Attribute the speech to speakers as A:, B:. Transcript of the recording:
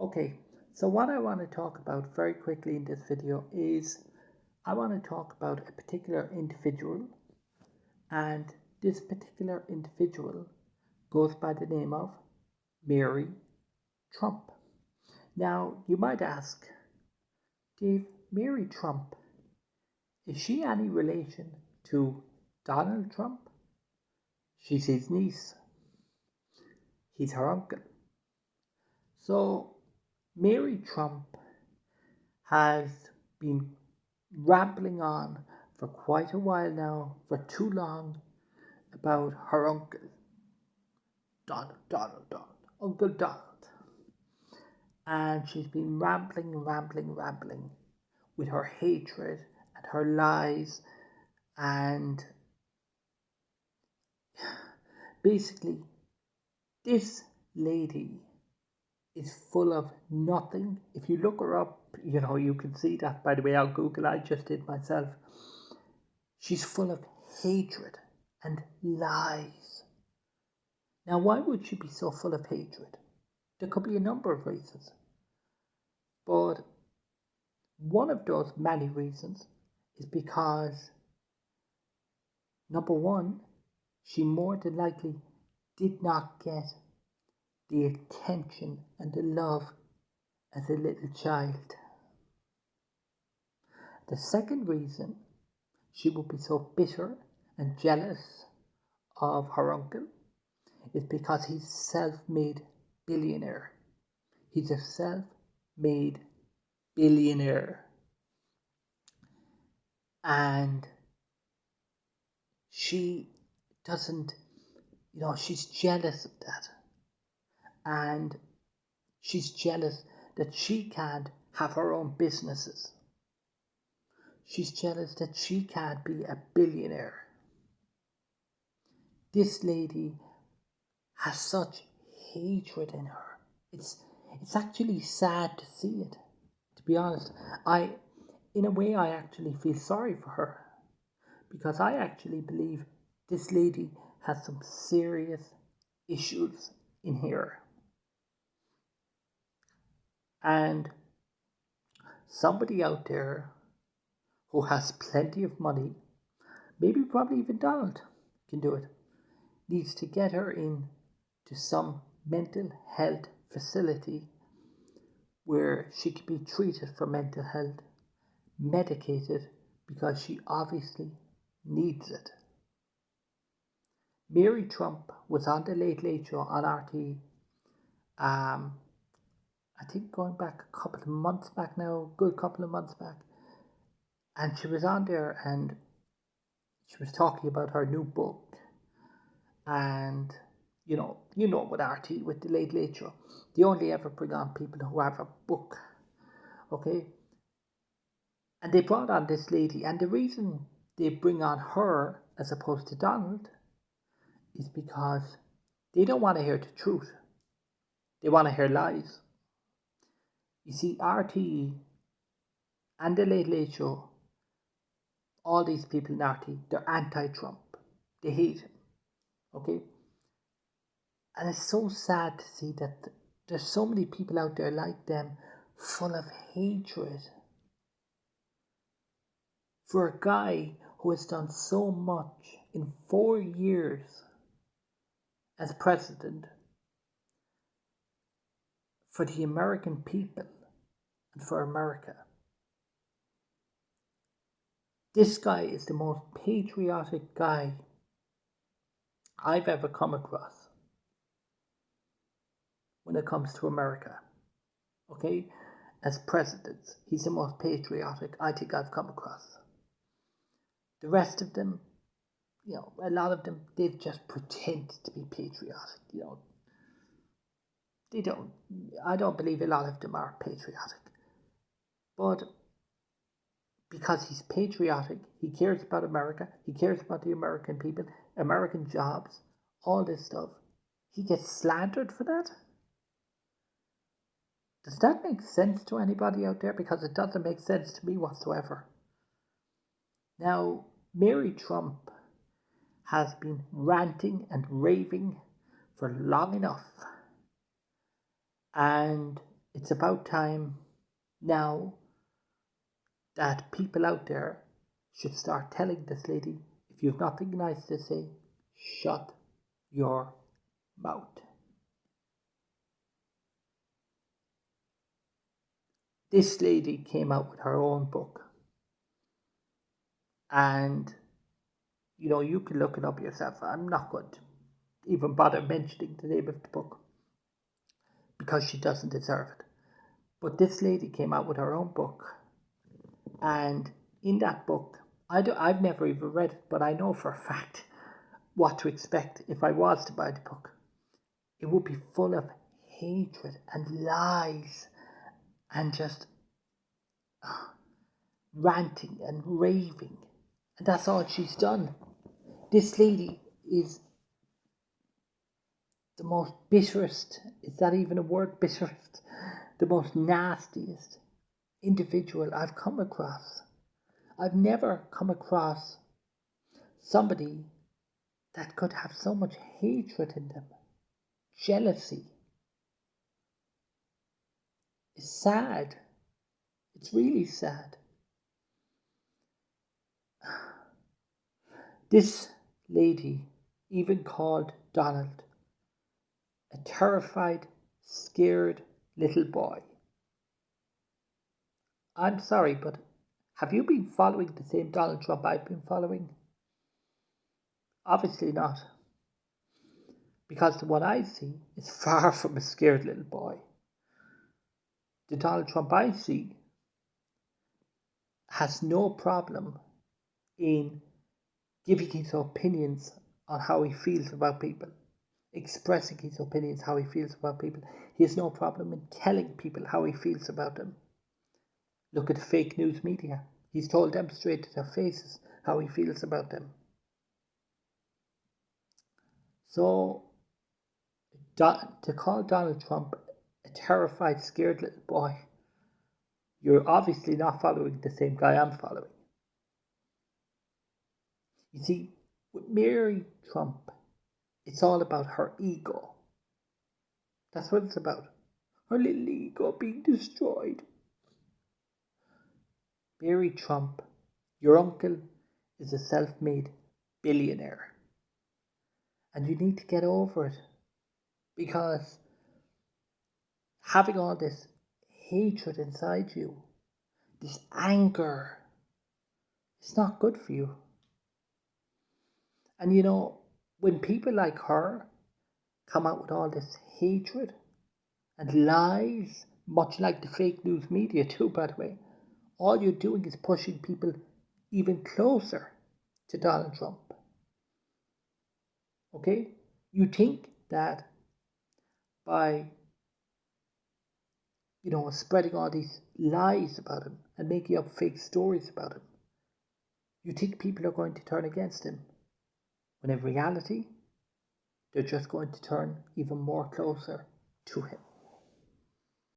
A: Okay, so what I want to talk about very quickly in this video is I want to talk about a particular individual, and this particular individual goes by the name of Mary Trump. Now, you might ask, Dave, Mary Trump, is she any relation to Donald Trump? She's his niece. He's her uncle. So, Mary Trump has been rambling on for quite a while now, for too long, about her uncle, Donald, Uncle Donald. And she's been rambling with her hatred and her lies, and basically, this lady is full of nothing. If you look her up, you can see that, by the way, on Google. I just did myself. She's full of hatred and lies. Now, why would she be so full of hatred? There could be a number of reasons. But one of those many reasons is because, number one, she more than likely did not get the attention and the love as a little child. The second reason she would be so bitter and jealous of her uncle is because he's a self-made billionaire. He's a self-made billionaire. And she doesn't, she's jealous of that. And she's jealous that she can't have her own businesses. She's jealous that she can't be a billionaire. This lady has such hatred in her. It's actually sad to see it. To be honest, in a way, I actually feel sorry for her, because I actually believe this lady has some serious issues in here. And somebody out there who has plenty of money, maybe probably even Donald can do it, needs to get her in to some mental health facility where she can be treated for mental health, medicated, because she obviously needs it. Mary Trump was on the Late Late Show on RT. I think going back a couple of months back now, good couple of months back, and she was on there and she was talking about her new book. And you know with RT, with the Late Late Show, they only ever bring on people who have a book, okay? And they brought on this lady, and the reason they bring on her as opposed to Donald is because they don't want to hear the truth. They want to hear lies. You see, RT and the Late Late Show, all these people in RT, they're anti-Trump. They hate him, okay? And it's so sad to see that there's so many people out there like them, full of hatred for a guy who has done so much in 4 years as president for the American people and for America. This guy is the most patriotic guy I've ever come across when it comes to America. Okay? As president, he's the most patriotic I think I've come across. The rest of them, a lot of them, they just pretend to be patriotic. They don't. I don't believe a lot of them are patriotic. But because he's patriotic, he cares about America, he cares about the American people, American jobs, all this stuff, he gets slandered for that? Does that make sense to anybody out there? Because it doesn't make sense to me whatsoever. Now, Mary Trump has been ranting and raving for long enough. And it's about time now that people out there should start telling this lady, if you've nothing nice to say, shut your mouth. This lady came out with her own book, and you can look it up yourself. I'm not going to even bother mentioning the name of the book because she doesn't deserve it. But this lady came out with her own book, and in that book, I've never even read it, but I know for a fact what to expect if I was to buy the book. It would be full of hatred and lies and just ranting and raving. And that's all she's done. This lady is the most bitterest, is that even a word, bitterest? The most nastiest individual I've come across. I've never come across somebody that could have so much hatred in them. Jealousy. It's sad. It's really sad. This lady even called Donald a terrified, scared little boy. I'm sorry, but have you been following the same Donald Trump I've been following? Obviously not. Because the one I see is far from a scared little boy. The Donald Trump I see has no problem in giving his opinions on how he feels about people, expressing his opinions how he feels about people. He has no problem in telling people how he feels about them. Look at the fake news media. He's told them straight to their faces how he feels about them. So, to call Donald Trump a terrified, scared little boy, you're obviously not following the same guy I'm following. You see, with Mary Trump, it's all about her ego. That's what it's about. Her little ego being destroyed. Mary Trump, your uncle is a self-made billionaire. And you need to get over it. Because having all this hatred inside you, this anger, it's not good for you. And when people like her come out with all this hatred and lies, much like the fake news media too, by the way, all you're doing is pushing people even closer to Donald Trump. Okay? You think that by spreading all these lies about him and making up fake stories about him, you think people are going to turn against him, when in reality they're just going to turn even more closer to him.